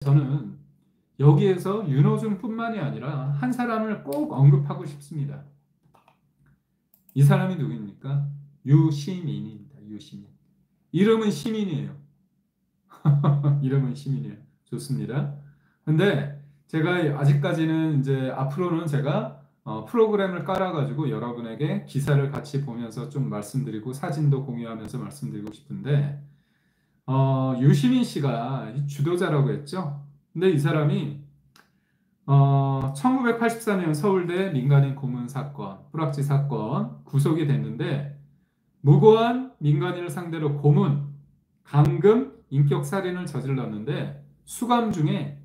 저는 여기에서 윤호중뿐만이 아니라 한 사람을 꼭 언급하고 싶습니다. 이 사람이 누구입니까? 유시민입니다. 유시민. 이름은 시민이에요. 이름은 시민이에요. 좋습니다. 근데 제가 아직까지는 이제 앞으로는 제가 프로그램을 깔아가지고 여러분에게 기사를 같이 보면서 좀 말씀드리고 사진도 공유하면서 말씀드리고 싶은데 유시민 씨가 주도자라고 했죠. 근데 이 사람이 1984년 서울대 민간인 고문 사건, 뿌락지 사건 구속이 됐는데 무고한 민간인을 상대로 고문, 감금, 인격 살인을 저질렀는데 수감 중에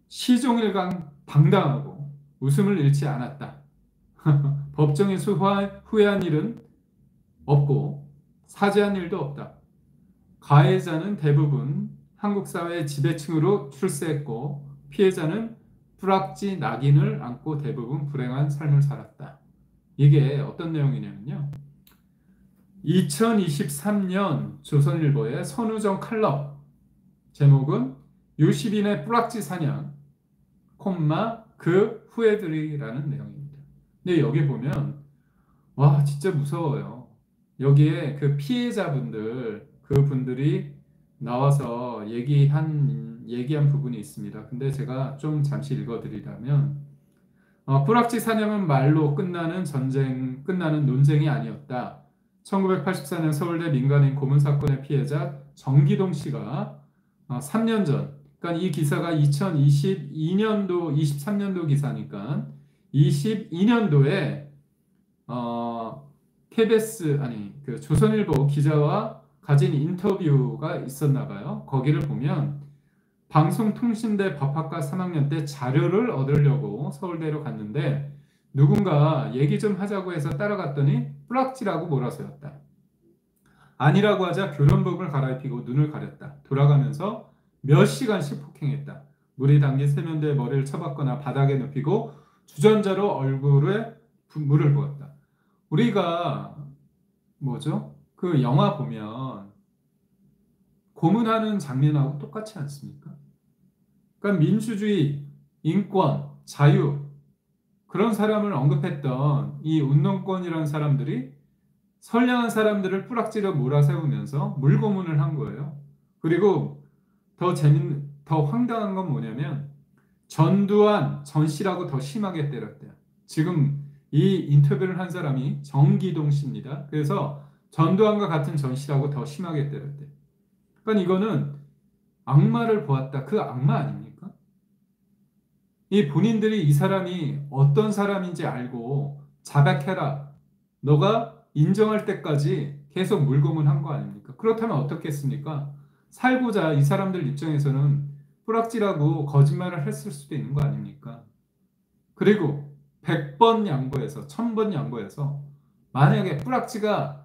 시종일관 당당하고 웃음을 잃지 않았다. 법정에서 후회한 일은 없고 사죄한 일도 없다. 가해자는 대부분 한국 사회의 지배층으로 출세했고 피해자는 뿌락지 낙인을 안고 대부분 불행한 삶을 살았다. 이게 어떤 내용이냐면요. 2023년 조선일보의 선우정 칼럼 제목은 유시민의 뿌락지 사냥, 그 후예들이라는 내용입니다. 근데 여기 보면 와 진짜 무서워요. 여기에 그 피해자분들 그분들이 나와서 얘기한 부분이 있습니다. 근데 제가 좀 잠시 읽어드리자면 뿌락지 사냥은 말로 끝나는 논쟁이 아니었다. 1984년 서울대 민간인 고문 사건의 피해자 정기동 씨가 3년 전, 그러니까 이 기사가 2022년도, 23년도 기사니까 22년도에 KBS 그 조선일보 기자와 가진 인터뷰가 있었나 봐요. 거기를 보면 방송통신대 법학과 3학년 때 자료를 얻으려고 서울대로 갔는데 누군가 얘기 좀 하자고 해서 따라갔더니 뿌락지라고 몰아세웠다. 아니라고 하자 교련복을 갈아입히고 눈을 가렸다. 돌아가면서 몇 시간씩 폭행했다. 물이 담긴 세면대에 머리를 쳐박거나 바닥에 눕히고 주전자로 얼굴에 물을 부었다. 우리가 그 영화 보면 고문하는 장면하고 똑같지 않습니까? 그러니까 민주주의, 인권, 자유 그런 사람을 언급했던 이 운동권이라는 사람들이 선량한 사람들을 뿌락지로 몰아세우면서 물고문을 한 거예요. 그리고 더 황당한 건 뭐냐면 전두환, 전씨라고 더 심하게 때렸대요. 지금 이 인터뷰를 한 사람이 정기동 씨입니다. 그래서 전두환과 같은 전씨라고 더 심하게 때렸대요. 그러니까 이거는 악마를 보았다. 그 악마 아닙니까? 이 본인들이 이 사람이 어떤 사람인지 알고 자백해라. 너가 인정할 때까지 계속 물고문한 거 아닙니까? 그렇다면 어떻겠습니까? 살고자 이 사람들 입장에서는 뿌락지라고 거짓말을 했을 수도 있는 거 아닙니까? 그리고 100번 양보해서 1000번 양보해서 만약에 뿌락지가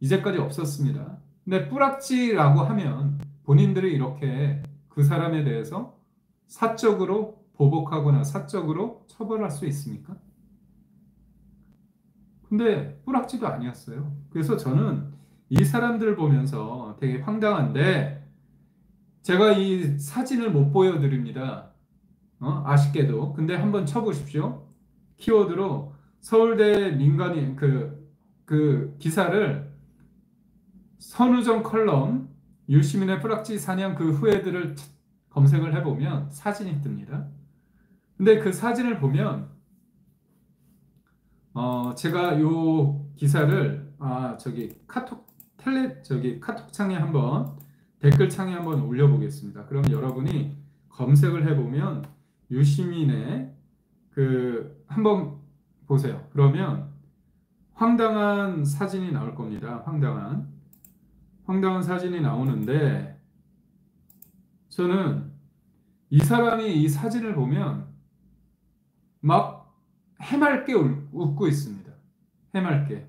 이제까지 없었습니다. 근데 뿌락지라고 하면 본인들이 이렇게 그 사람에 대해서 사적으로 보복하거나 사적으로 처벌할 수 있습니까? 근데 뿌락지도 아니었어요. 그래서 저는 이 사람들 보면서 되게 황당한데 제가 이 사진을 못 보여드립니다. 아쉽게도. 근데 한번 쳐보십시오. 키워드로 서울대 민간인 그 기사를 선우정 컬럼 유시민의 뿌락지 사냥 그 후예들을 검색을 해보면 사진이 뜹니다. 근데 그 사진을 보면 제가 요 기사를 카톡 창에 한번 댓글 창에 한번 올려보겠습니다. 그럼 여러분이 검색을 해보면 유시민의 한번 보세요. 그러면 황당한 사진이 나올 겁니다. 황당한 사진이 나오는데 저는 이 사람이 이 사진을 보면 막 해맑게 웃고 있습니다. 해맑게.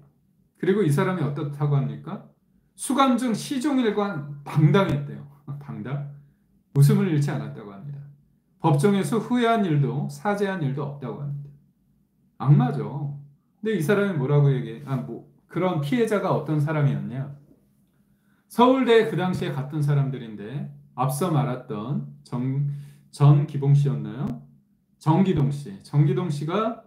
그리고 이 사람이 어떻다고 합니까? 수감 중 시종일관 당당했대요. 당당? 웃음을 잃지 않았다고 합니다. 법정에서 후회한 일도 사죄한 일도 없다고 합니다. 악마죠. 근데 이 사람이 뭐라고 그런 피해자가 어떤 사람이었냐? 서울대 그 당시에 갔던 사람들인데 앞서 말했던 전기봉 씨였나요? 정기동 씨. 정기동 씨가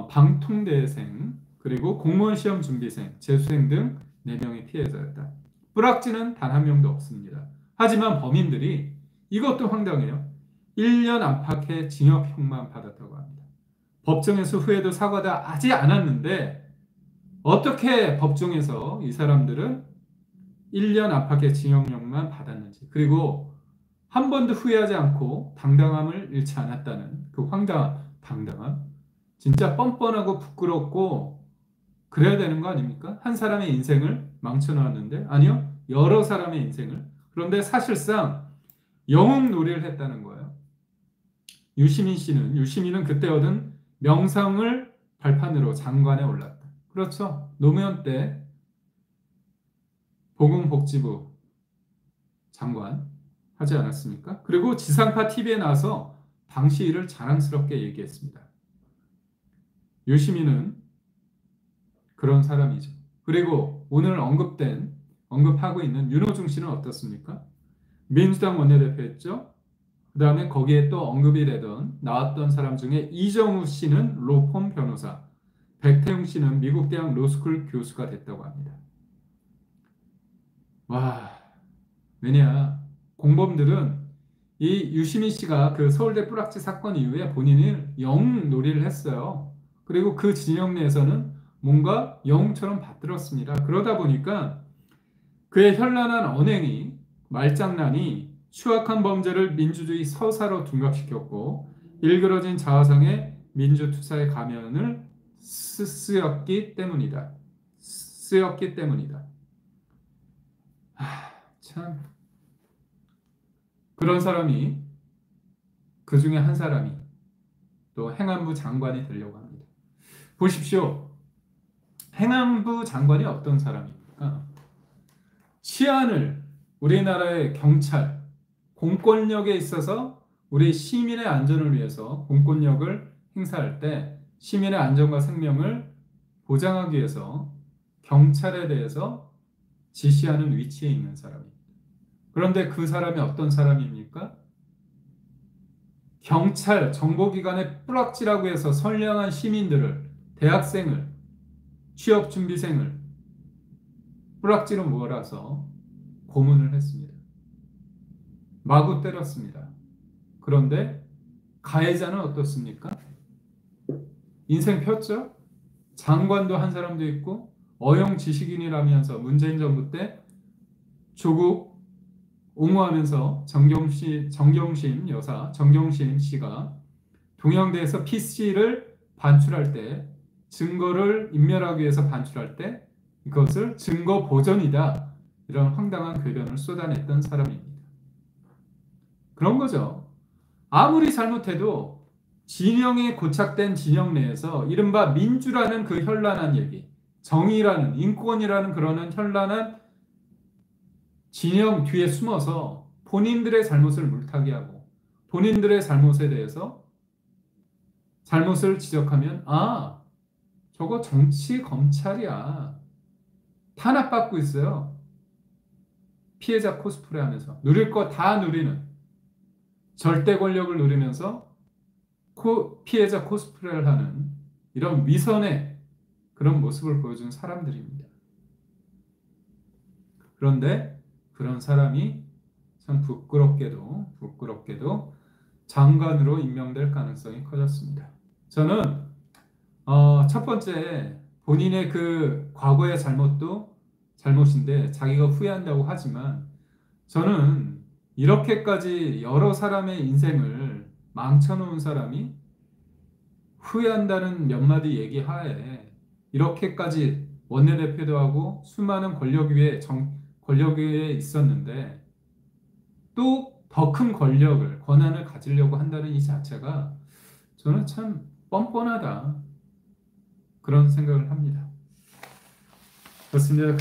방통대생 그리고 공무원 시험 준비생, 재수생 등 4명의 피해자였다. 뿌락지는 단 한 명도 없습니다. 하지만 범인들이 이것도 황당해요. 1년 안팎의 징역형만 받았다고 합니다. 법정에서 후에도 사과도 하지 않았는데 어떻게 법정에서 이 사람들은 1년 안팎의 징역형만 받았는지, 그리고 한 번도 후회하지 않고 당당함을 잃지 않았다는 그 당당함. 진짜 뻔뻔하고 부끄럽고 그래야 되는 거 아닙니까? 한 사람의 인생을 망쳐놓았는데, 아니요, 여러 사람의 인생을. 그런데 사실상 영웅놀이를 했다는 거예요. 유시민은 그때 얻은 명성을 발판으로 장관에 올랐다. 그렇죠. 노무현 때 보건복지부 장관 하지 않았습니까? 그리고 지상파 TV에 나와서 당시 일을 자랑스럽게 얘기했습니다. 유시민은 그런 사람이죠. 그리고 오늘 언급하고 있는 윤호중 씨는 어떻습니까? 민주당 원내대표였죠. 그 다음에 거기에 또 언급이 나왔던 사람 중에 이정우 씨는 로펌 변호사, 백태웅 씨는 미국 대학 로스쿨 교수가 됐다고 합니다. 와, 왜냐, 공범들은 이 유시민 씨가 그 서울대 뿌락지 사건 이후에 본인이 영웅놀이를 했어요. 그리고 그 진영 내에서는 뭔가 영웅처럼 받들었습니다. 그러다 보니까 그의 현란한 언행이, 말장난이 추악한 범죄를 민주주의 서사로 둔갑시켰고 일그러진 자화상의 민주투사의 가면을 쓰였기 때문이다. 참, 그런 사람이, 그 중에 한 사람이 또 행안부 장관이 되려고 합니다. 보십시오. 행안부 장관이 어떤 사람입니까? 치안을, 우리나라의 경찰, 공권력에 있어서 우리 시민의 안전을 위해서 공권력을 행사할 때 시민의 안전과 생명을 보장하기 위해서 경찰에 대해서 지시하는 위치에 있는 사람입니다. 그런데 그 사람이 어떤 사람입니까? 경찰, 정보기관의 뿌락지라고 해서 선량한 시민들을, 대학생을, 취업준비생을 뿌락지로 몰아서 고문을 했습니다. 마구 때렸습니다. 그런데 가해자는 어떻습니까? 인생 폈죠? 장관도 한 사람도 있고 어영 지식인이라면서 문재인 정부 때 조국 옹호하면서 정경심 씨가 동양대에서 PC를 반출할 때, 증거를 인멸하기 위해서 반출할 때 이것을 증거 보전이다, 이런 황당한 궤변을 쏟아냈던 사람입니다. 그런 거죠. 아무리 잘못해도 진영에 고착된 진영 내에서 이른바 민주라는 그 현란한 얘기, 정의라는, 인권이라는 그러는 현란한 진영 뒤에 숨어서 본인들의 잘못을 물타기 하고 본인들의 잘못에 대해서 잘못을 지적하면, 아, 저거 정치 검찰이야, 탄압받고 있어요. 피해자 코스프레 하면서 누릴 거 다 누리는, 절대 권력을 누리면서 피해자 코스프레를 하는 이런 위선의 그런 모습을 보여준 사람들입니다. 그런데 그런 사람이 참 부끄럽게도 장관으로 임명될 가능성이 커졌습니다. 저는 첫 번째, 본인의 그 과거의 잘못도 잘못인데 자기가 후회한다고 하지만, 저는 이렇게까지 여러 사람의 인생을 망쳐놓은 사람이 후회한다는 몇 마디 얘기 하에 이렇게까지 원내대표도 하고 수많은 권력 위에 있었는데 또 더 큰 권한을 가지려고 한다는 이 자체가 저는 참 뻔뻔하다, 그런 생각을 합니다. 그렇습니다.